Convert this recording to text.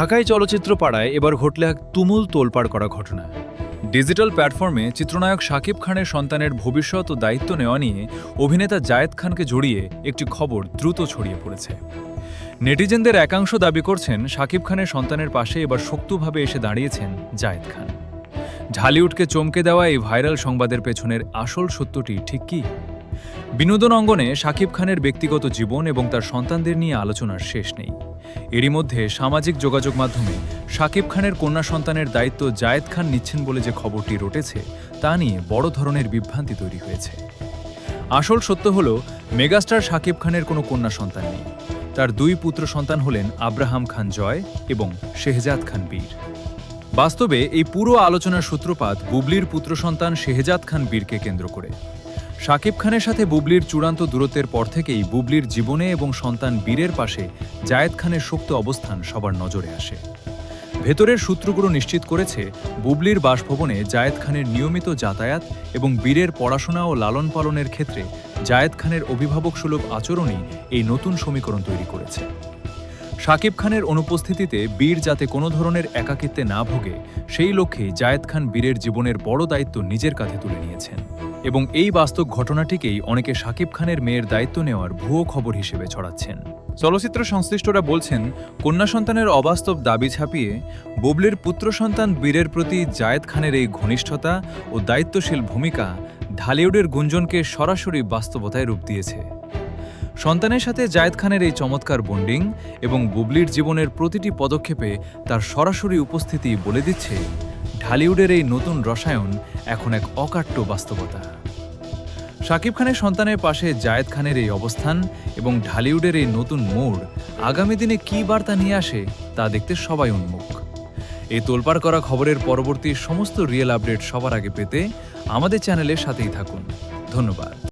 ঢাকায় চলচ্চিত্র পাড়ায় এবার ঘটল এক তুমুল তোলপাড় করা ঘটনা। ডিজিটাল প্ল্যাটফর্মে চিত্রনায়ক শাকিব খানের সন্তানের ভবিষ্যৎ ও দায়িত্ব নেওয়া নিয়ে অভিনেতা জায়েদ খানকে জড়িয়ে একটি খবর দ্রুত ছড়িয়ে পড়েছে। নেটিজেনদের একাংশ দাবি করছেন শাকিব খানের সন্তানের পাশে এবার শক্তভাবে এসে দাঁড়িয়েছেন জায়েদ খান। ঢালিউডকে চমকে দেওয়া এই ভাইরাল সংবাদের পেছনের আসল সত্যটি ঠিক কী? বিনোদন অঙ্গনে শাকিব খানের ব্যক্তিগত জীবন এবং তার সন্তানদের নিয়ে আলোচনার শেষ নেই। এরই মধ্যে সামাজিক যোগাযোগ মাধ্যমে শাকিব খানের কন্যা সন্তানের দায়িত্ব জায়েদ খান নিচ্ছেন বলে যে খবরটি রটেছে তা নিয়ে বড় ধরনের বিভ্রান্তি তৈরি হয়েছে। আসল সত্য হল, মেগাস্টার শাকিব খানের কোনো কন্যা সন্তান নেই। তার দুই পুত্র সন্তান হলেন আব্রাহাম খান জয় এবং শেহজাদ খান বীর। বাস্তবে এই পুরো আলোচনার সূত্রপাত বুবলির পুত্র সন্তান শেহজাদ খান বীরকে কেন্দ্র করে। শাকিব খানের সাথে বুবলির চূড়ান্ত দূরত্বের পর থেকেই বুবলির জীবনে এবং সন্তান বীরের পাশে জায়েদ খানের শক্ত অবস্থান সবার নজরে আসে। ভেতরের সূত্রগুলো নিশ্চিত করেছে, বুবলির বাসভবনে জায়েদ খানের নিয়মিত যাতায়াত এবং বীরের পড়াশোনা ও লালন পালনের ক্ষেত্রে জায়েদ খানের অভিভাবকসুলভ আচরণই এই নতুন সমীকরণ তৈরি করেছে। শাকিব খানের অনুপস্থিতিতে বীর যাতে কোনো ধরনের একাকিত্বে না ভোগে, সেই লক্ষ্যে জায়েদ খান বীরের জীবনের বড় দায়িত্ব নিজের কাঁধে তুলে নিয়েছেন এবং এই বাস্তব ঘটনাটিকেই অনেকে শাকিব খানের মেয়ের দায়িত্ব নেওয়ার ভুয়ো খবর হিসেবে ছড়াচ্ছেন। চলচ্চিত্র সংশ্লিষ্টরা বলছেন, কন্যা সন্তানের অবাস্তব দাবি ছাপিয়ে বুবলির পুত্র সন্তান বীরের প্রতি জায়েদ খানের এই ঘনিষ্ঠতা ও দায়িত্বশীল ভূমিকা ঢালিউডের গুঞ্জনকে সরাসরি বাস্তবতায় রূপ দিয়েছে। সন্তানের সাথে জায়েদ খানের এই চমৎকার বন্ডিং এবং বুবলির জীবনের প্রতিটি পদক্ষেপে তার সরাসরি উপস্থিতি বলে দিচ্ছে, ঢালিউডের এই নতুন রসায়ন এখন এক অকাট্য বাস্তবতা। শাকিব খানের সন্তানের পাশে জায়েদ খানের এই অবস্থান এবং ঢালিউডের এই নতুন মোড় আগামী দিনে কী বার্তা নিয়ে আসে তা দেখতে সবাই উন্মুখ। এই তোলপাড় করা খবরের পরবর্তী সমস্ত রিয়েল আপডেট সবার আগে পেতে আমাদের চ্যানেলের সাথেই থাকুন। ধন্যবাদ।